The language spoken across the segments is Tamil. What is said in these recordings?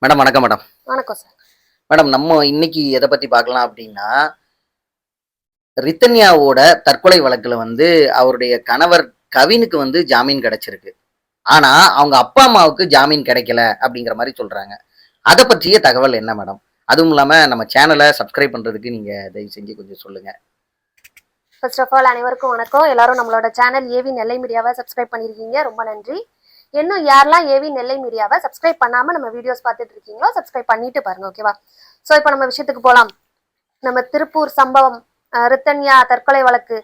மேடம் வணக்கம் மேடம். வணக்கம் சார். மேடம் நம்ம இன்னைக்கு எதை பத்தி பார்க்கலாம் அப்படின்னா, ரித்தன்யாவோட தற்கொலை வழக்குல வந்து அவருடைய கணவர் கவினுக்கு வந்து ஜாமீன் கிடைச்சிருக்கு. ஆனா அவங்க அப்பா அம்மாவுக்கு ஜாமீன் கிடைக்கல அப்படிங்கிற மாதிரி சொல்றாங்க. அதை பற்றிய தகவல் என்ன மேடம்? அதுவும் இல்லாம நம்ம சேனலை சப்ஸ்கிரைப் பண்றதுக்கு நீங்க தயவு செஞ்சு கொஞ்சம் சொல்லுங்க. ஃபர்ஸ்ட் ஆஃப் ஆல் அனைவருக்கும் வணக்கம். எல்லாரும் நம்மளோட சேனல் ஏவி நெல்லை மீடியாவை சப்ஸ்கிரைப் பண்ணியிருக்கீங்க, ரொம்ப நன்றி. இன்னும் யாரெல்லாம் ஏவி நெல்லை மீடியாவை சப்ஸ்கிரைப் பண்ணாம நம்ம வீடியோஸ் பார்த்துட்டு இருக்கீங்களோ சப்ஸ்கிரைப் பண்ணிட்டு பாருங்க, ஓகேவா? ஸோ இப்போ நம்ம விஷயத்துக்கு போகலாம். நம்ம திருப்பூர் சம்பவம், ரித்தன்யா தற்கொலை வழக்கு,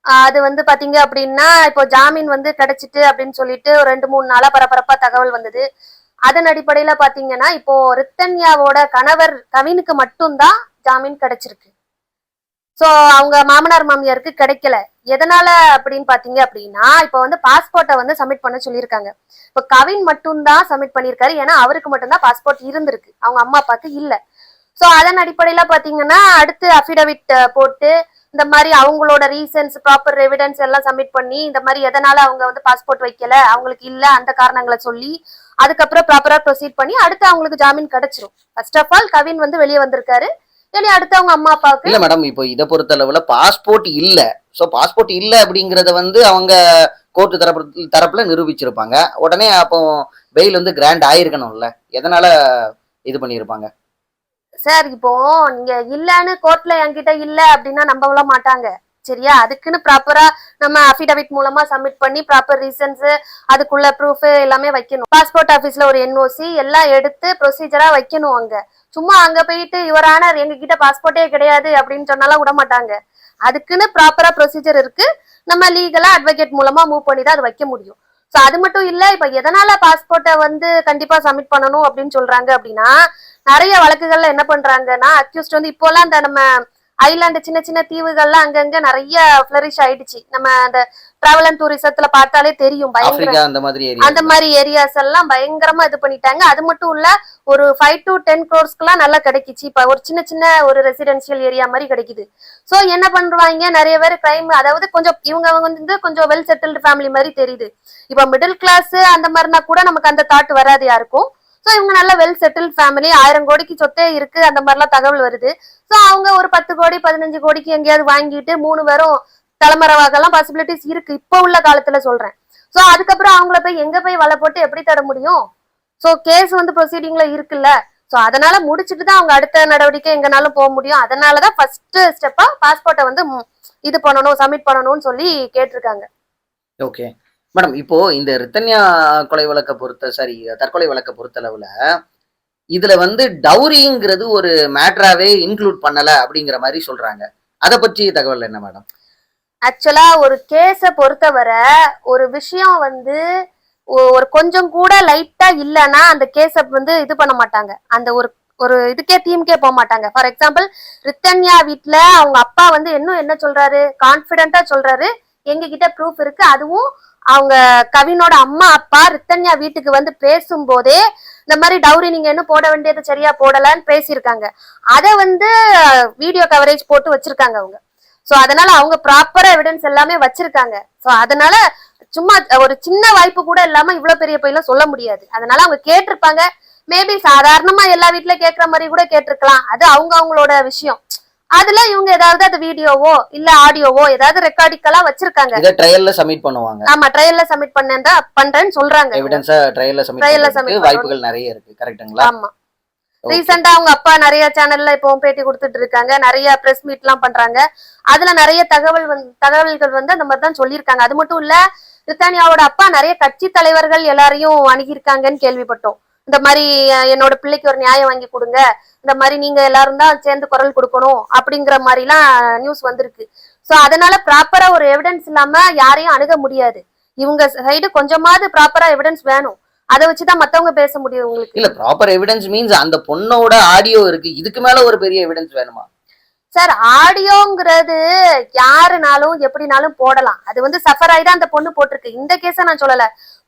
அது வந்து பாத்தீங்க அப்படின்னா இப்போ ஜாமீன் வந்து கிடைச்சிட்டு அப்படின்னு சொல்லிட்டு ஒரு 2-3 நாளா பரபரப்பா தகவல் வந்தது. அதன் அடிப்படையில பாத்தீங்கன்னா இப்போ ரித்தன்யாவோட கணவர் கவினுக்கு மட்டும்தான் ஜாமீன் கிடைச்சிருக்கு. சோ அவங்க மாமனார் மாமியாருக்கு கிடைக்கல. எதனால அப்படின்னு பாத்தீங்க அப்படின்னா இப்ப வந்து பாஸ்போர்ட்டை வந்து சப்மிட் பண்ண சொல்லியிருக்காங்க. இப்ப கவின் மட்டும்தான் சப்மிட் பண்ணியிருக்காரு, ஏன்னா அவருக்கு மட்டும்தான் பாஸ்போர்ட் இருந்திருக்கு, அவங்க அம்மா அப்பாவுக்கு இல்ல. சோ அதன் அடிப்படையில பாத்தீங்கன்னா அடுத்து அபிடவிட் போட்டு இந்த மாதிரி அவங்களோட ரீசன்ஸ், ப்ராப்பர் எவிடன்ஸ் எல்லாம் சப்மிட் பண்ணி இந்த மாதிரி எதனால அவங்க வந்து பாஸ்போர்ட் வைக்கல, அவங்களுக்கு இல்ல, அந்த காரணங்களை சொல்லி அதுக்கப்புறம் ப்ராப்பரா ப்ரொசீட் பண்ணி அடுத்து அவங்களுக்கு ஜாமீன் கிடைச்சிரும். ஃபர்ஸ்ட் ஆஃப் ஆல் கவின் வந்து வெளியே வந்திருக்காரு, இனி அடுத்து அவங்க அம்மா அப்பாவுக்கு இல்ல மேடம், இப்போ இதை பொறுத்த அளவுல பாஸ்போர்ட் இல்ல. ஸோ பாஸ்போர்ட் இல்ல அப்படிங்கறத வந்து அவங்க கோர்ட்டு தரப்புல நிரூபிச்சிருப்பாங்க. உடனே அப்போ பெயில் வந்து கிராண்ட் ஆயிருக்கணும்ல, எதனால இது பண்ணிருப்பாங்க? சார் இப்போ நீங்க இல்லன்னு கோர்ட்ல என்கிட்ட இல்ல அப்படின்னா நம்பவும் மாட்டாங்க, சரியா? அதுக்குன்னு ப்ராப்பரா நம்ம அபிடவிட் மூலமா சப்மிட் பண்ணி ப்ராப்பர் ரீசன்ஸ், அதுக்குள்ள ப்ரூஃப் எல்லாமே வைக்கணும். பாஸ்போர்ட் ஆபீஸ்ல ஒரு என்ஓசி எல்லாம் எடுத்து ப்ரொசீஜரா வைக்கணும். அங்க சும்மா அங்க போயிட்டு யுவர் எங்க கிட்ட பாஸ்போர்ட்டே கிடையாது அப்படின்னு சொன்னாலும் விட மாட்டாங்க. அதுக்குன்னு ப்ராப்பரா ப்ரொசீஜர் இருக்கு, நம்ம லீகலா அட்வொகேட் மூலமா மூவ் பண்ணி தான் அது வைக்க முடியும். சோ அது மட்டும் இல்ல, இப்ப எதனால பாஸ்போர்ட்டை வந்து கண்டிப்பா சப்மிட் பண்ணணும் அப்படின்னு சொல்றாங்க அப்படின்னா, நிறைய வழக்குகள்ல என்ன பண்றாங்கன்னா அக்யூஸ்ட் வந்து இப்போலாம் இந்த நம்ம ஐலாண்டு சின்ன சின்ன தீவுகள்லாம் அங்கங்க நிறைய ஃபிளரிஷ் ஆயிடுச்சு. நம்ம அந்த டிராவல் அண்ட் டூரிசத்துல பார்த்தாலே தெரியும், பயங்கர அந்த மாதிரி ஏரியாஸ் எல்லாம் பயங்கரமா இது பண்ணிட்டாங்க. அது மட்டும் இல்ல, ஒரு 5 to 10 crores நல்லா கிடைக்குச்சு. இப்ப ஒரு சின்ன சின்ன ஒரு ரெசிடென்சியல் ஏரியா மாதிரி கிடைக்குது. சோ என்ன பண்றாங்க, நிறைய பேர் கிரைம், அதாவது கொஞ்சம் இவங்க வந்து கொஞ்சம் வெல் செட்டில்டு ஃபேமிலி மாதிரி தெரியுது. இப்ப மிடில் கிளாஸ் அந்த மாதிரினா கூட நமக்கு அந்த தாட் வராது யாருக்கும். சோ இவங்க நல்ல வெல் செட்டில் ஃபேமிலி, 1000 கோடிக்கு சொத்தே இருக்கு, அந்த மாதிரிலாம் தகவல் வருது. சோ அவங்க ஒரு 10 கோடி 15 கோடிக்கு எங்கேயாவது வாங்கிட்டு 3 பேரும் தலைமறைவாகலாம் பாசிபிலிட்டிஸ் இருக்கு, இப்ப உள்ள காலத்துல சொல்றேன். சோ அதுக்கப்புறம் அவங்கள போய் எங்க போய் வலை போட்டு எப்படி தர முடியும்? சோ கேஸ் வந்து ப்ரொசீடிங்ல இருக்குல்ல. சோ அதனால முடிச்சுட்டு தான் அவங்க அடுத்த நடவடிக்கை எங்கனாலும் போக முடியும். அதனாலதான் ஃபர்ஸ்ட் ஸ்டெப்பா பாஸ்போர்ட்டை வந்து இது பண்ணணும், சப்மிட் பண்ணணும்னு சொல்லி கேட்டிருக்காங்க. ஓகே மேடம், இப்போ இந்த ரித்தன்யா கொலை வழக்கை தற்கொலை வழக்கை பொறுத்தளவுல இதுல வந்து டவுரிங்கிறது ஒரு மேட்டராவே இன்க்ளூட் பண்ணல அப்படிங்கிற மாதிரி சொல்றாங்க. அதை பற்றி தகவல் என்ன மேடம்? ஆக்சுவலா ஒரு கேஸ பொறுத்தவரை ஒரு விஷயம் வந்து ஒரு கொஞ்சம் கூட லைட்டா இல்லைன்னா அந்த கேஸ வந்து இது பண்ண மாட்டாங்க, அந்த ஒரு ஒரு இதுக்கே டீமுக்கே போக மாட்டாங்க. ஃபார் எக்ஸாம்பிள் ரித்தன்யா வீட்டுல அவங்க அப்பா வந்து என்ன சொல்றாரு, கான்பிடென்டா சொல்றாரு, எங்க கிட்ட ப்ரூஃப் இருக்கு. அதுவும் அவங்க கவினோட அம்மா அப்பா ரித்தன்யா வீட்டுக்கு வந்து பேசும்போதே இந்த மாதிரி டவுரி நீங்க என்ன போட வேண்டியது சரியா போடலன்னு பேசியிருக்காங்க. அதை வந்து வீடியோ கவரேஜ் போட்டு வச்சிருக்காங்க அவங்க. சோ அதனால அவங்க ப்ராப்பரா எவிடன்ஸ் எல்லாமே வச்சிருக்காங்க. சோ அதனால சும்மா ஒரு சின்ன வாய்ப்பு கூட இல்லாம இவ்வளவு பெரிய பையெல்லாம் சொல்ல முடியாது. அதனால அவங்க கேட்டிருப்பாங்க. மேபி சாதாரணமா எல்லா வீட்டுல கேட்கற மாதிரி கூட கேட்டிருக்கலாம், அது அவங்களோட விஷயம். அதுல இவங்க ஏதாவது அது வீடியோவோ இல்ல ஆடியோவோ ஏதாவது ரெக்கார்டிங்கெல்லாம் வச்சிருக்காங்க. இத ட்ரையல்ல சப்மிட் பண்ணுவாங்க. ஆமா, ட்ரையல்ல சப்மிட் பண்றேன்னு சொல்றாங்க. எவிடன்ஸா ட்ரையல்ல சப்மிட் வாய்ப்புகள் நிறைய இருக்கு, கரெக்ட்டுங்களா? ஆமா. ரீசெண்டா அவங்க அப்பா நிறைய சேனல்ல இப்போ பேட்டி கொடுத்துட்டு இருக்காங்க, நிறைய பிரஸ் மீட் எல்லாம் பண்றாங்க. அதுல நிறைய தகவல்கள் வந்து அந்த மாதிரிதான் சொல்லியிருக்காங்க. அது மட்டும் இல்ல, ரித்தானியாவோட அப்பா நிறைய கட்சி தலைவர்கள் எல்லாரையும் அணுகியிருக்காங்கன்னு கேள்விப்பட்டோம். இந்த மாதிரி என்னோட பிள்ளைக்கு ஒரு நியாயம் வாங்கி கொடுங்க, இந்த மாதிரி நீங்க எல்லாரும் தான் சேர்ந்து குரல் கொடுக்கணும் அப்படிங்கிற மாதிரி எல்லாம் நியூஸ் வந்திருக்கு. சோ அதனால ப்ராப்பரா ஒரு எவிடன்ஸ் இல்லாம யாரையும் அணுக முடியாது. இவங்க சைடு கொஞ்சமாவது ப்ராப்பரா எவிடன்ஸ் வேணும், அதை வச்சுதான் மத்தவங்க பேச முடியும். உங்களுக்கு இல்ல ப்ராப்பர் எவிடன்ஸ் மீன்ஸ் அந்த பொண்ணோட ஆடியோ இருக்கு, இதுக்கு மேல ஒரு பெரிய எவிடன்ஸ் வேணுமா? சார் ஆடியோங்கிறது யாருனாலும் எப்படினாலும் போடலாம், அது வந்து சஃபர் ஆயிதான் அந்த பொண்ணு போட்டிருக்கு. இந்த கேஸ நான் சொல்லல,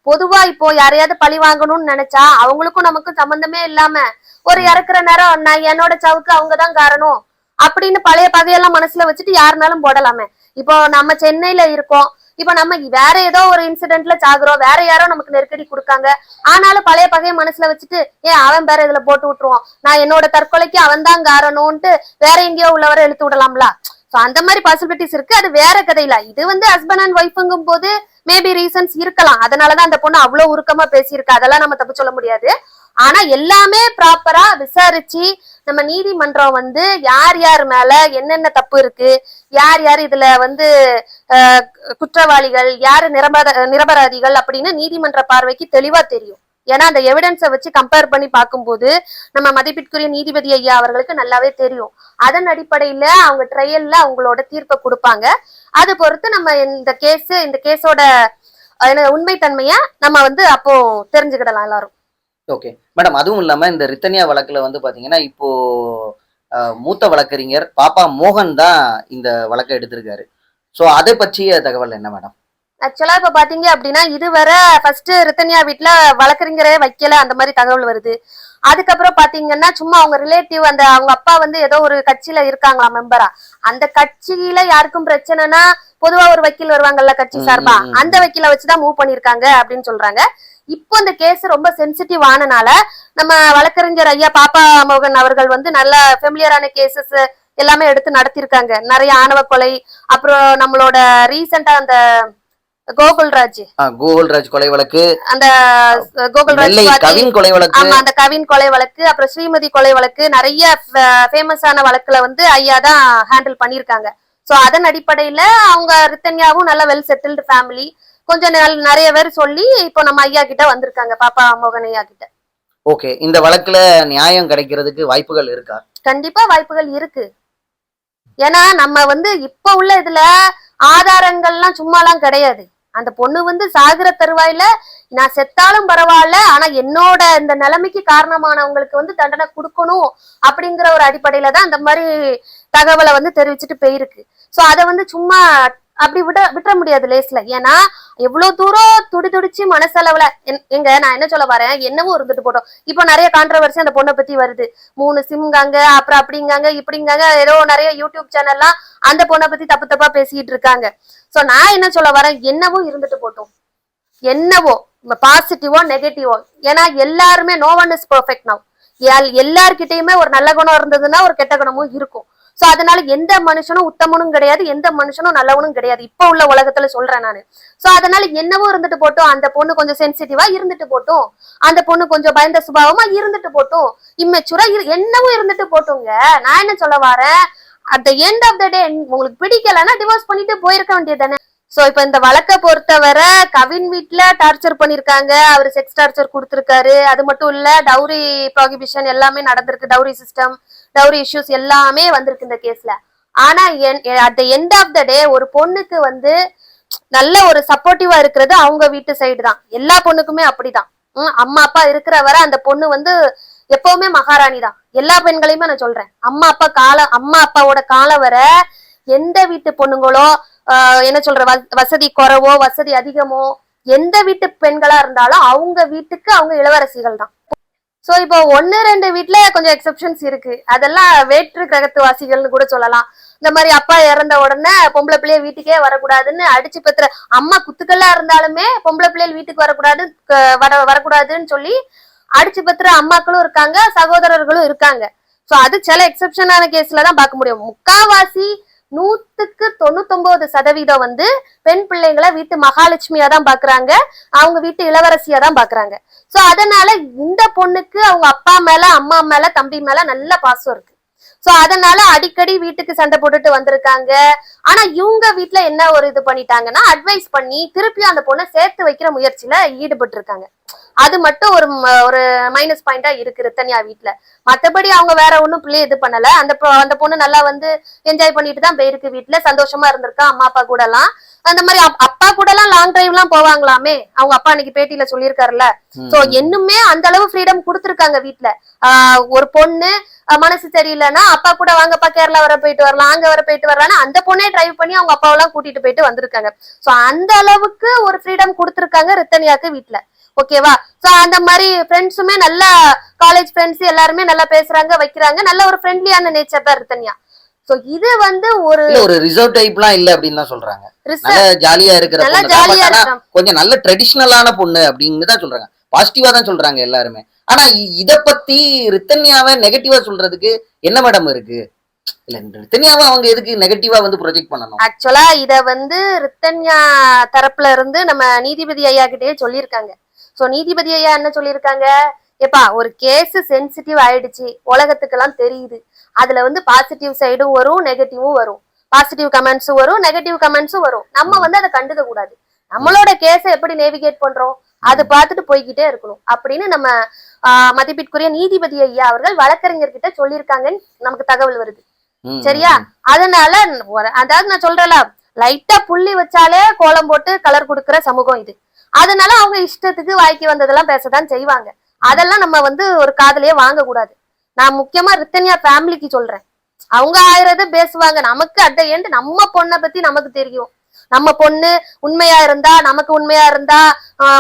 பொதுவா இப்போ யாரையாவது பழி வாங்கணும்னு நினைச்சா அவங்களுக்கும் நமக்கும் சம்பந்தமே இல்லாம ஒரு இறக்குற நேரம் நான் என்னோட சாவுக்கு அவங்கதான் காரணம் அப்படின்னு பழைய பகையெல்லாம் மனசுல வச்சுட்டு யாருனாலும் போடலாமே. இப்போ நம்ம சென்னையில இருக்கோம், இப்ப நம்ம வேற ஏதோ ஒரு இன்சிடென்ட்ல சாகுறோம், வேற யாரோ நமக்கு நெருக்கடி கொடுக்காங்க, ஆனாலும் பழைய பகையை மனசுல வச்சுட்டு அவன் பேர இதுல போட்டு விட்டுருவோம், நான் என்னோட தற்கொலைக்கு அவன் தான் காரணம்ட்டு வேற எங்கேயோ உள்ளவரை இழுத்து விடலாம்ல. சோ அந்த மாதிரி பாசிபிலிட்டிஸ் இருக்கு. அது வேற கதையில. இது வந்து ஹஸ்பண்ட் அண்ட் ஒய்ஃப்ங்கும் போது மேபி ரீசன்ஸ் இருக்கலாம், அதனாலதான் அந்த பொண்ணு அவ்வளவு உருக்கமா பேசியிருக்கு, அதெல்லாம் நம்ம தப்பு சொல்ல முடியாது. ஆனா எல்லாமே ப்ராப்பரா விசாரிச்சு நம்ம நீதிமன்றம் வந்து யார் யார் மேல என்னென்ன தப்பு இருக்கு, யார் யார் இதுல வந்து குற்றவாளிகள், யாரு நிரபராதிகள் அப்படின்னு நீதிமன்ற பார்வைக்கு தெளிவா தெரியும். ஏன்னா அந்த எவிடன்ஸை வச்சு கம்பேர் பண்ணி பார்க்கும்போது நம்ம மதிப்பிற்குரிய நீதிபதி ஐயா அவர்களுக்கு நல்லாவே தெரியும். அதன் அடிப்படையில அவங்க ட்ரையல்ல அவங்களோட தீர்ப்பை கொடுப்பாங்க. அது பொறுத்து நம்ம இந்த கேஸோட உண்மைத்தன்மைய நம்ம வந்து அப்போ தெரிஞ்சுக்கிடலாம் எல்லாரும். ஓகே மேடம், அதுவும் இல்லாம இந்த ரித்தன்யா வழக்குல வந்து பாத்தீங்கன்னா இப்போ மூத்த வழக்கறிஞர் பாப்பா மோகன் தான் இந்த வழக்கை எடுத்திருக்காரு. சோ அதை பற்றிய தகவல் என்ன மேடம்? ஆக்சுவலா இப்ப பாத்தீங்க அப்படின்னா இதுவரை ஃபர்ஸ்ட் ரித்தன்யா வீட்டுல வழக்கறிஞரே வைக்கல அந்த மாதிரி தகவல் வருது. அதுக்கப்புறம் பாத்தீங்கன்னா சும்மா அவங்க ரிலேட்டிவ் அந்த அவங்க அப்பா வந்து ஏதோ ஒரு கட்சியில இருக்காங்களா மெம்பரா, அந்த கட்சியில யாருக்கும் பிரச்சனைனா பொதுவா ஒரு வக்கீல் வருவாங்கல்ல கட்சி சார்பா, அந்த வக்கீல வச்சுதான் மூவ் பண்ணிருக்காங்க அப்படின்னு சொல்றாங்க. இப்போ இந்த கேஸ் ரொம்ப சென்சிட்டிவ் ஆனனால நம்ம வழக்கறிஞர் ஐயா பாப்பா மோகன் அவர்கள் வந்து நல்ல ஃபெமிலியரான கேசஸ் எல்லாமே எடுத்து நடத்திருக்காங்க. நிறைய ஆணவ கொலை, அப்புறம் நம்மளோட ரீசெண்டா அந்த கோகுல்ராஜ் கொலை வழக்கு, அந்த கோகுல்ராஜ் கவின் கொலை வழக்கு, ஆமா அந்த கவின் கொலை வழக்கு, அப்புறம் ஸ்ரீமதி கொலை வழக்கு, நிறைய ஃபேமஸான வழக்குல வந்து ஐயா தான் ஹேண்டில் பண்ணிருக்காங்க. சோ அதன் அடிப்படையில அவங்க ரித்தன்யாவும் நல்ல வெல் செட்டில்டு ஃபேமிலி, கொஞ்சம் நிறைய பேர் சொல்லி இப்போ நம்ம ஐயா கிட்ட வந்திருக்காங்க, பாப்பா மோகன் ஐயா கிட்ட. ஓகே, இந்த வழக்குல நியாயம் கிடைக்கிறதுக்கு வாய்ப்புகள் இருக்கா? கண்டிப்பா வாய்ப்புகள் இருக்கு. ஏன்னா நம்ம வந்து இப்ப உள்ள இதுல ஆதாரங்கள்லாம் சும்மாலாம் கிடையாது. அந்த பொண்ணு வந்து சாகுற தருவாயில நான் செத்தாலும் பரவாயில்ல, ஆனா என்னோட இந்த நிலைமைக்கு காரணமானவங்களுக்கு வந்து தண்டனை கொடுக்கணும் அப்படிங்கிற ஒரு அடிப்படையில தான் அந்த மாதிரி தகவலை வந்து தெரிவிச்சுட்டு போயிருக்கு. சோ அதை வந்து சும்மா அப்படி விட்டுற முடியாது லேஸ்ல. ஏன்னா எவ்வளவு தூரம் துடிச்சு மனசளவுல நான் என்ன சொல்ல வரேன், என்னவோ இருந்துட்டு போட்டோம். இப்போ நிறைய கான்ட்ரவர்சி அந்த பொண்ணை பத்தி வருது, 3 சிம்காங்க, அப்புறம் அப்படிங்காங்க இப்படிங்காங்க, ஏதோ நிறைய யூடியூப் சேனல்லாம் அந்த பொண்ணை பத்தி தப்பு தப்பா பேசிட்டு இருக்காங்க. சோ நான் என்ன சொல்ல வரேன், என்னவோ இருந்துட்டு போட்டோம், என்னவோ பாசிட்டிவோ நெகட்டிவோ. ஏன்னா எல்லாருமே no one is perfect now. எல்லார்கிட்டயுமே ஒரு நல்ல குணம் இருந்ததுன்னா ஒரு கெட்ட குணமும் இருக்கும். சோ அதனால எந்த மனுஷனும் உத்தமனும் கிடையாது, எந்த மனுஷனும் நல்லவனும் கிடையாது இப்ப உள்ள உலகத்துல சொல்றேன் நானு. சோ அதனால என்னவோ இருந்துட்டு போட்டோம், அந்த பொண்ணு கொஞ்சம் சென்சிட்டிவா இருந்துட்டு போட்டோம், அந்த பொண்ணு கொஞ்சம் பயந்த சுபாவமா இருந்துட்டு போட்டோம், இம்மெச்சூரா என்னவோ இருந்துட்டு போட்டோங்க. நான் என்ன சொல்ல வரேன், at the end of the day உங்களுக்கு பிடிக்கலன்னா டிவோர்ஸ் பண்ணிட்டு போயிருக்க வேண்டியது தானே. சோ இப்ப இந்த வழக்கை பொறுத்தவரை கவின் வீட்டுல டார்ச்சர் பண்ணிருக்காங்க, அவரு செக்ஸ் டார்ச்சர் கொடுத்திருக்காரு. அது மட்டும் இல்ல டவுரி ப்ராகிபிஷன் எல்லாமே நடந்திருக்கு, டவுரி சிஸ்டம், டவுரி இஷ்யூஸ் எல்லாமே வந்திருக்கு இந்த கேஸ்ல. ஆனா at the end of the day ஒரு பொண்ணுக்கு வந்து நல்ல ஒரு சப்போர்ட்டிவா இருக்கிறது அவங்க வீட்டு சைடு தான். எல்லா பொண்ணுக்குமே அப்படிதான். அம்மா அப்பா இருக்கிற வரை அந்த பொண்ணு வந்து எப்பவுமே மகாராணி தான். எல்லா பெண்களையுமே நான் சொல்றேன், அம்மா அப்பாவோட காலம் வர எந்த வீட்டு பொண்ணுங்களோ என்ன சொல்ற வசதி குறைவோ வசதி அதிகமோ எந்த வீட்டு பெண்களா இருந்தாலும் அவங்க வீட்டுக்கு அவங்க இளவரசிகள் தான். சோ இப்போ 1-2 வீட்டுல கொஞ்சம் எக்ஸெப்ஷன்ஸ் இருக்கு, அதெல்லாம் வேற்று கிரகத்துவாசிகள்னு கூட சொல்லலாம். இந்த மாதிரி அப்பா இறந்த உடனே பொம்பளை பிள்ளைய வீட்டுக்கே வரக்கூடாதுன்னு அடிச்சு பெற்ற அம்மா குத்துக்கல்லா இருந்தாலுமே பொம்பளை பிள்ளைகள் வீட்டுக்கு வரக்கூடாதுன்னு சொல்லி அடிச்சு பெற்ற அம்மாக்களும் இருக்காங்க, சகோதரர்களும் இருக்காங்க. சோ அது சில எக்ஸெப்ஷனான கேஸ்ல தான் பார்க்க முடியும். முக்காவாசி 100% வந்து பெண் பிள்ளைங்களை வீட்டு மகாலட்சுமியா தான் பாக்குறாங்க, அவங்க வீட்டு இளவரசியா தான் பாக்குறாங்க. சோ அதனால இந்த பொண்ணுக்கு அவங்க அப்பா மேல அம்மா மேல தம்பி மேல நல்ல பாசம் இருக்கு. சோ அதனால அடிக்கடி வீட்டுக்கு சண்டை போட்டுட்டு வந்திருக்காங்க. ஆனா இவங்க வீட்டுல என்ன ஒரு இது பண்ணிட்டாங்கன்னா அட்வைஸ் பண்ணி திருப்பியும் அந்த பொண்ணை சேர்த்து வைக்கிற முயற்சியில ஈடுபட்டு இருக்காங்க. அது மட்டும் ஒரு மைனஸ் பாயிண்டா இருக்கு ரித்தன்யா வீட்டுல. மத்தபடி அவங்க வேற ஒண்ணும் பிள்ளைய இது பண்ணல. அந்த பொண்ணு நல்லா வந்து என்ஜாய் பண்ணிட்டு தான் போயிருக்கு, வீட்டுல சந்தோஷமா இருந்திருக்கா அம்மா அப்பா கூட எல்லாம். அந்த மாதிரி அப்பா கூட எல்லாம் லாங் டிரைவ் எல்லாம் போவாங்களாமே, அவங்க அப்பா அன்னைக்கு பேட்டியில சொல்லியிருக்காருல்ல. சோ இன்னுமே அந்த அளவு ஃப்ரீடம் கொடுத்திருக்காங்க வீட்டுல. ஒரு பொண்ணு மனசு சரியில்லைன்னா அப்பா கூட வாங்கப்பா கேரளா வர போயிட்டு வரலாம், அங்க வர போயிட்டு வரலாம்னு அந்த பொண்ணே டிரைவ் பண்ணி அவங்க அப்பாவெல்லாம் கூட்டிட்டு போயிட்டு வந்திருக்காங்க. சோ அந்த அளவுக்கு ஒரு ஃப்ரீடம் கொடுத்திருக்காங்க ரித்தன்யாக்கு வீட்டுல. ஓகேவா? சோ அந்த மாதிரி ஃப்ரெண்ட்ஸுமே நல்ல காலேஜ் ஃப்ரெண்ட்ஸ் எல்லாருமே நல்லா பேசுறாங்க வைக்கிறாங்க, நல்ல ஒரு ஃப்ரெண்ட்லியான நேச்சர் தான் ரித்தன்யா. சோ இது வந்து ஒரு இல்ல ஒரு ரிசர்வ் டைப்லாம் இல்ல அப்படின்னு தான் சொல்றாங்க. ரிசர்வ் நல்ல ஜாலியா இருக்கிற நல்லா பொண்ணு தான். ஜாலியா பட் ஆனா இருக்கிற கொஞ்சம் நல்ல ட்ரெடிஷ்னலான பொண்ணு அப்படின்னு தான் சொல்றாங்க. பாசிட்டிவா தான் சொல்றாங்க எல்லாருமே. ஆனா இத பத்தி ரித்தன்யாவை நெகட்டிவா சொல்றதுக்கு என்ன மேடம் இருக்கு? இல்ல ரித்தன்யாவை அவங்க எதுக்கு நெகட்டிவா வந்து ப்ரொஜெக்ட் பண்ணணும்? ஆக்சுவலா இத வந்து ரித்தன்யா தரப்புல இருந்து நம்ம நீதிபதி ஐயா கிட்டயே சொல்லியிருக்காங்க. சோ நீதிபதி ஐயா என்ன சொல்லியிருக்காங்க, எப்பா ஒரு கேஸ் சென்சிட்டிவ் ஆயிடுச்சு, உலகத்துக்கு எல்லாம் தெரியுது, அதுல வந்து பாசிட்டிவ் சைடும் வரும் நெகட்டிவும் வரும், பாசிட்டிவ் கமெண்ட்ஸும் வரும் நெகட்டிவ் கமெண்ட்ஸும் வரும், நம்ம வந்து அதை கண்டுக்க கூடாது, நம்மளோட கேஸை எப்படி நேவிகேட் பண்றோம் அது பார்த்துட்டு போய்கிட்டே இருக்கணும் அப்படின்னு நம்ம மதிப்பிற்குரிய நீதிபதி ஐயா அவர்கள் வழக்கறிஞர்கிட்ட சொல்லியிருக்காங்கன்னு நமக்கு தகவல் வருது. சரியா? அதனால அதாவது நான் சொல்றேன்ல, லைட்டா புள்ளி வச்சாலே கோலம் போட்டு கலர் கொடுக்கிற சமூகம் இது. அதனால அவங்க இஷ்டத்துக்கு வாய்க்கு வந்ததெல்லாம் பேசதான் செய்வாங்க. அதெல்லாம் நம்ம வந்து ஒரு காதலையே வாங்க கூடாது. நான் முக்கியமா ரித்தன்யா ஃபேமிலிக்கு சொல்றேன், அவங்க ஆயிரது பேசுவாங்க, நமக்கு அட் த எண்ட் நம்ம பொண்ணை பத்தி நமக்கு தெரியும். நம்ம பொண்ணு உண்மையா இருந்தா, நமக்கு உண்மையா இருந்தா,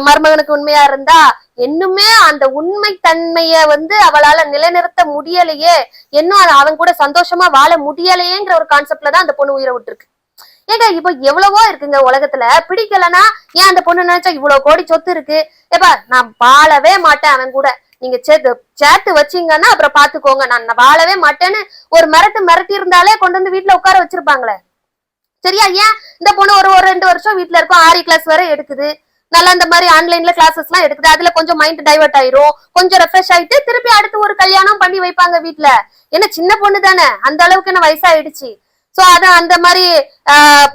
மருமகனுக்கு உண்மையா இருந்தா, இன்னுமே அந்த உண்மை தன்மைய வந்து அவளால நிலைநிறுத்த முடியலையே, இன்னும் அவன் கூட சந்தோஷமா வாழ முடியலையேங்கிற ஒரு கான்செப்ட்ல தான் அந்த பொண்ணு உயிரை விட்டுருக்கு. ஏங்க இப்ப எவ்வளவோ இருக்குங்க உலகத்துல, பிடிக்கலன்னா ஏன் அந்த பொண்ணு நினைச்சா இவ்வளவு கோடி சொத்து இருக்கு, ஏப்பா நான் வாழவே மாட்டேன் அவன் கூட, நீங்க சேர்த்து வச்சீங்கன்னா அப்புறம் பாத்துக்கோங்க, நான் வாழவே மாட்டேன்னு ஒரு மிரட்டி இருந்தாலே கொண்டு வந்து வீட்டுல உட்கார வச்சிருப்பாங்களே. சரியா? ஏன் இந்த பொண்ணு ஒரு 2 வருஷம் வீட்டுல இருக்கும், ஆரி கிளாஸ் வரை எடுக்குது, நல்லா இந்த மாதிரி ஆன்லைன்ல கிளாஸஸ் எல்லாம் எடுக்குது, அதுல கொஞ்சம் மைண்ட் டைவர்ட் ஆயிரும், கொஞ்சம் ரெஃப்ரெஷ் ஆயிட்டு திருப்பி அடுத்து ஒரு கல்யாணம் பண்ணி வைப்பாங்க வீட்டுல. ஏன்னா சின்ன பொண்ணு தானே, அந்த அளவுக்கு என்ன வயசாயிடுச்சு. சோ அது அந்த மாதிரி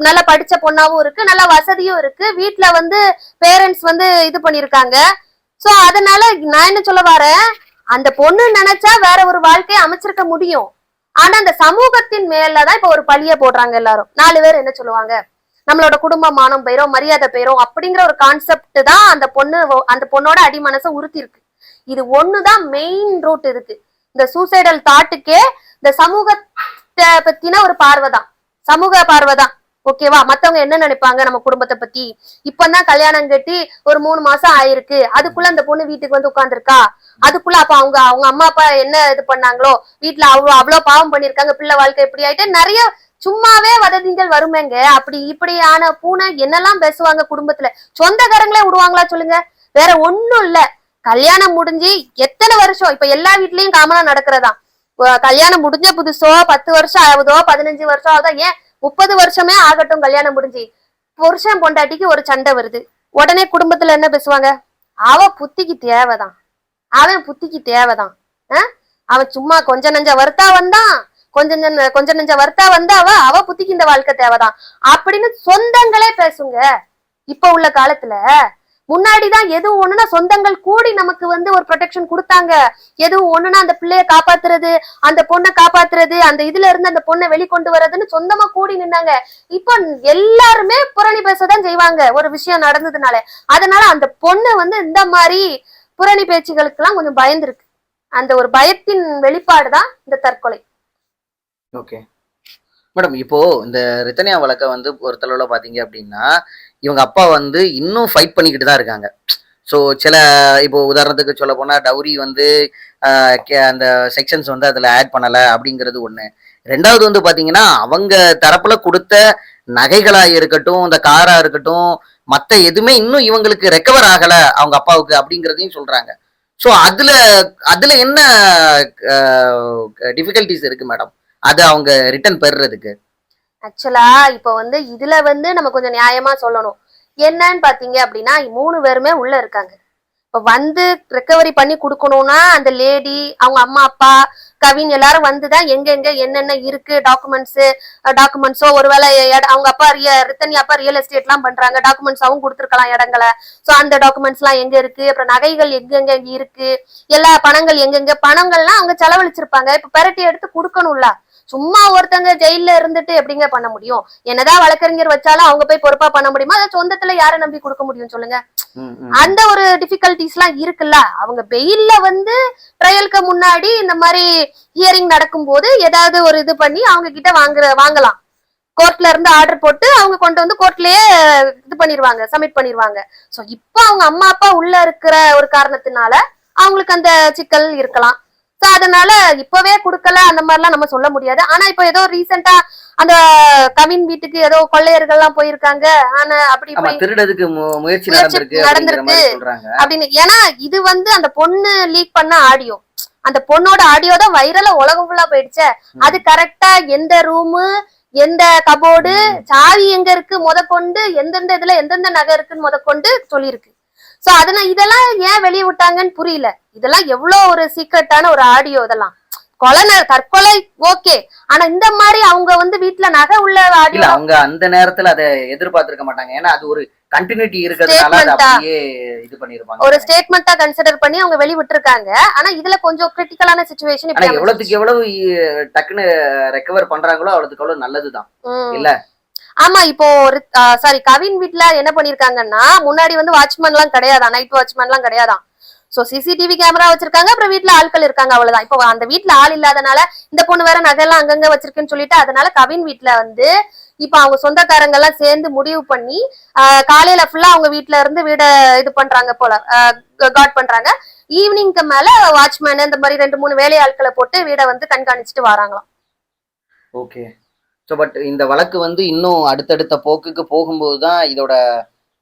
நல்லா படிச்ச பொண்ணாவும் இருக்கு, நல்லா வசதியும் இருக்கு, வீட்டுல வந்து பேரண்ட்ஸ் வந்து இது பண்ணிருக்காங்க. சோ அதனால நான் என்ன சொல்ல வரேன், அந்த பொண்ணு நினைச்சா வேற ஒரு வாழ்க்கையை அமைச்சிருக்க முடியும். ஆனா அந்த சமூகத்தின் மேலதான் இப்ப ஒரு பழிய போடுறாங்க எல்லாரும். 4 பேர் என்ன சொல்லுவாங்க, நம்மளோட குடும்ப மானம் போயிரும், மரியாதை போயிரும் அப்படிங்கிற ஒரு கான்செப்ட் தான் அந்த பொண்ணோட அடிமனசை உறுத்தி இருக்கு. இது ஒண்ணுதான் மெயின் ரூட் இருக்கு. இந்த சூசைடல் தாட்டுக்கே இந்த சமூகத்தை பத்தின ஒரு பார்வைதான், சமூக பார்வைதான். ஓகேவா? மத்தவங்க என்ன நினைப்பாங்க நம்ம குடும்பத்தை பத்தி, இப்பதான் கல்யாணம் கட்டி ஒரு 3 மாசம் ஆயிருக்கு, அதுக்குள்ள அந்த பொண்ணு வீட்டுக்கு வந்து உட்கார்ந்துருக்கா, அதுக்குள்ள அப்ப அவங்க அம்மா அப்பா என்ன இது பண்ணாங்களோ, வீட்டுல அவ்வளவு பாவம் பண்ணிருக்காங்க, பிள்ளை வாழ்க்கை இப்படி ஆயிட்டு நிறைய சும்மாவே வதந்திகள் வருமேங்க. அப்படி இப்படியான பூனை என்னெல்லாம் பேசுவாங்க குடும்பத்துல, சொந்தக்காரங்களே விடுவாங்களா சொல்லுங்க? வேற ஒண்ணும் இல்ல, கல்யாணம் முடிஞ்சு எத்தனை வருஷம், இப்ப எல்லா வீட்லயும் காமனா நடக்கிறதா, கல்யாணம் முடிஞ்ச புதுசோ 10 வருஷம் ஆகுதோ 15 வருஷம் ஆகுதோ, ஏன் 30 வருஷமே ஆகட்டும், கல்யாணம் முடிஞ்சு புருஷன் பொண்டாட்டிக்கு ஒரு சண்டை வருது, உடனே குடும்பத்துல என்ன பேசுவாங்க, அவ புத்திக்கு தேவைதான், அவன் புத்திக்கு தேவைதான், அவன் சும்மா கொஞ்ச நெஞ்ச வருத்தா வந்தான், கொஞ்ச நெஞ்ச வருத்தா வந்தா அவ புத்திக்கு இந்த வாழ்க்கை தேவைதான் அப்படின்னு சொந்தங்களே பேசுங்க. இப்ப உள்ள காலத்துல முன்னாடிதான் எது ஒண்ணுனா சொந்தங்கள் கூடி நமக்கு வந்து ஒரு ப்ரொடெக்ஷன் கொடுத்தாங்க. எது ஒண்ணுனா அந்த பிள்ளைய காப்பாத்துறது, அந்த பொண்ணை காப்பாத்துறது, அந்த இதுல இருந்து அந்த பொண்ணை வெளிக்கொண்டு வர்றதுன்னு சொந்தமா கூடி நின்னாங்க. இப்போ எல்லாருமே புரணி பேசதான் செய்வாங்க ஒரு விஷயம் நடந்ததுனால. அதனால அந்த பொண்ணு வந்து இந்த மாதிரி புரணி பேச்சுகளுக்கு எல்லாம் கொஞ்சம் பயந்துருக்கு. அந்த ஒரு பயத்தின் வெளிப்பாடுதான் இந்த தற்கொலை. ஓகே மேடம், இப்போ இந்த ரித்தன்யா வழக்க வந்து பொறுத்தளவுல பாத்தீங்க அப்படின்னா, இவங்க அப்பா வந்து இன்னும் ஃபைட் பண்ணிக்கிட்டு தான் இருக்காங்க. ஸோ சில இப்போ உதாரணத்துக்கு சொல்ல போனா டவுரி வந்து அந்த செக்ஷன்ஸ் வந்து அதுல ஆட் பண்ணல அப்படிங்கிறது ஒண்ணு. 2வது வந்து பாத்தீங்கன்னா, அவங்க தரப்புல கொடுத்த நகைகளா இருக்கட்டும், இந்த காரா இருக்கட்டும், மத்த எதுவுமே இன்னும் இவங்களுக்கு ரெக்கவர் ஆகல அவங்க அப்பாவுக்கு அப்படிங்கிறதையும் சொல்றாங்க. ஸோ அதுல அதுல என்ன டிஃபிகல்டிஸ் இருக்கு மேடம், அது அவங்க ரிட்டர்ன் பெறுறதுக்கு? ஆக்சுவலா இப்ப வந்து இதுல வந்து நம்ம கொஞ்சம் நியாயமா சொல்லணும். என்னன்னு பாத்தீங்க அப்படின்னா 3 பேருமே உள்ள இருக்காங்க. இப்ப வந்து ரெக்கவரி பண்ணி கொடுக்கணும்னா அந்த லேடி, அவங்க அம்மா அப்பா, கவின் எல்லாரும் வந்துதான் எங்க என்னென்ன இருக்கு டாக்குமெண்ட்ஸோ, ஒருவேளை அவங்க அப்பா ரித்தன்யா அப்பா ரியல் எஸ்டேட் எல்லாம் பண்றாங்க, டாக்குமெண்ட்ஸாவும் கொடுத்துருக்கலாம் இடங்களை. சோ அந்த டாக்குமெண்ட்ஸ் எல்லாம் எங்க இருக்கு, அப்புறம் நகைகள் எங்கெங்க இருக்கு, எல்லா பணங்கள் எங்கெங்க, பணங்கள்லாம் அவங்க செலவழிச்சிருப்பாங்க. இப்ப பெரட்டி எடுத்து கொடுக்கணும்ல. சும்மா ஒருத்தங்க ஜெயில இருந்துட்டு எப்படிங்க பண்ண முடியும்? என்னதான் வழக்கறிஞர் வச்சாலும் அவங்க போய் பொறுப்பா பண்ண முடியுமா? அதை சொந்தத்துல யாரை நம்பி கொடுக்க முடியும் சொல்லுங்க? அந்த ஒரு டிஃபிகல்டிஸ் எல்லாம் இருக்குல்ல. அவங்க பெயில்ல வந்து ட்ரையலுக்கு முன்னாடி இந்த மாதிரி ஹியரிங் நடக்கும் போது ஏதாவது ஒரு இது பண்ணி அவங்க கிட்ட வாங்கலாம். கோர்ட்ல இருந்து ஆர்டர் போட்டு அவங்க கொண்டு வந்து கோர்ட்லயே இது பண்ணிருவாங்க, சப்மிட் பண்ணிருவாங்க. சோ இப்போ அவங்க அம்மா அப்பா உள்ள இருக்கிற ஒரு காரணத்தினால அவங்களுக்கு அந்த சிக்கல் இருக்கலாம். சோ அதனால இப்பவே குடுக்கல அந்த மாதிரிலாம் நம்ம சொல்ல முடியாது. ஆனா இப்ப ஏதோ ரீசெண்டா அந்த கவின் வீட்டுக்கு ஏதோ கொள்ளையர்கள் எல்லாம் போயிருக்காங்க, ஆனா அப்படி ஆமா, இப்படி திருடதுக்கு முயற்சி முயற்சி நடந்திருக்கு அப்படிங்கிற நடந்திருக்கு மாதிரி சொல்றாங்க. அப்படின்னு. ஏன்னா இது வந்து அந்த பொண்ணு லீக் பண்ண ஆடியோ, அந்த பொண்ணோட ஆடியோ தான் வைரலா உலகம் ஃபுல்லா போயிடுச்சே. அது கரெக்டா எந்த ரூமு, எந்த கபோர்டு, சாவி எங்க இருக்கு முதற்கொண்டு, எந்தெந்த இதுல எந்தெந்த நகை இருக்குன்னு முதற்கொண்டு சொல்லியிருக்கு. சோ அதனால இதெல்லாம் ஏன் வெளியே விட்டாங்கன்னு புரியல. இதெல்லாம் எவ்வளவு ஒரு சீக்ரெட்டான ஒரு ஆடியோ இதெல்லாம். தற்கொலை ஓகே, ஆனா இந்த மாதிரி அவங்க வந்து வீட்டுல நகை உள்ள இல்ல, ஆடியோ அவங்க அந்த நேரத்துல அதை எதிர்பார்த்திருக்க மாட்டாங்க. ஏன்னா அது ஒரு கண்டினியூட்டி இருக்கிறதுனால அதை Statement-ஆ. அப்படியே இது பண்ணிருப்பாங்க. ஒரு ஸ்டேட்மெண்டா கன்சிடர் பண்ணி அவங்க வெளிவிட்டிருக்காங்க. ஆனா இதுல கொஞ்சம் கிரிட்டிக்கலான சிச்சுவேஷன் ஆனா எவ்வளவுக்கு எவ்வளவு டக்குன்னு ரெக்கவர் பண்றாங்களோ அவ்வளவுக்கு அவ்வளவு நல்லதுதான் இல்ல. ஆமா. இப்போ சாரி கவின் வீட்ல என்ன பண்ணிருக்காங்கன்னா, முன்னாடி வந்து வாட்ச்மேன் எல்லாம் கிடையாதான், நைட் வாட்ச்மேன் எல்லாம் கிடையாதான். சோ சிசிடிவி கேமரா வச்சிருக்காங்க, அப்புறம் வீட்டுல ஆட்கள் இருக்காங்க, அவ்வளவுதான். இப்போ அந்த வீட்டுல ஆள் இல்லாதனால இந்த பொண்ணு வேற நகையெல்லாம் அங்கங்க வச்சிருக்குன்னு சொல்லிட்டு, அதனால கவின் வீட்டுல வந்து இப்ப அவங்க சொந்தக்காரங்க எல்லாம் சேர்ந்து முடிவு பண்ணி காலையில ஃபுல்லா அவங்க வீட்டுல இருந்து வீட இது பண்றாங்க போல, காட் பண்றாங்க. ஈவினிங்க்கு மேல வாட்ச்மேன் இந்த மாதிரி 2-3 வேலையாட்களை போட்டு வீட வந்து கண்காணிச்சுட்டு வராங்களாம். ஓகே. ஸோ பட் இந்த வழக்கு வந்து இன்னும் அடுத்தடுத்த போக்குக்கு போகும்போதுதான் இதோட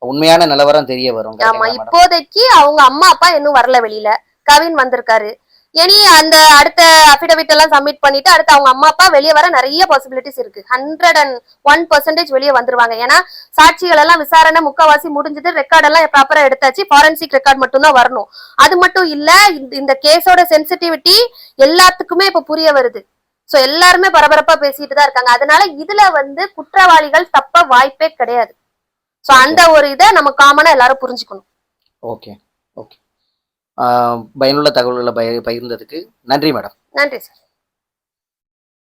உண்மையான நிலவரம் தெரிய வரும். ஆமா, இப்போதைக்கு அவங்க அம்மா அப்பா இன்னும் வரல வெளியில. கவின் வந்திருக்காரு. இனி அந்த அடுத்த அபிடவிட் எல்லாம் சப்மிட் பண்ணிட்டு அடுத்து அவங்க அம்மா அப்பா வெளியே வர நிறைய பாசிபிலிட்டிஸ் இருக்கு. 101% வெளியே வந்துருவாங்க. ஏன்னா சாட்சிகள் எல்லாம் விசாரணை முக்காவாசி முடிஞ்சது, ரெக்கார்ட் எல்லாம் ப்ராப்பரா எடுத்தாச்சு, ஃபாரன்சிக் ரெக்கார்ட் மட்டும் தான் வரணும். அது மட்டும் இல்ல, இந்த கேஸோட சென்சிட்டிவிட்டி எல்லாத்துக்குமே இப்ப புரிய வருது. சோ எல்லாருமே பரபரப்பா பேசிட்டு தான் இருக்காங்க. அதனால இதுல வந்து குற்றவாளிகள் தப்ப வாய்ப்பே கிடையாது. சோ அந்த ஒரு இதை நம்ம காமனா எல்லாரும் புரிஞ்சுக்கணும். Okay okay. பயனுள்ள தகவல்களை பகிர்ந்ததுக்கு நன்றி மேடம். நன்றி சார்.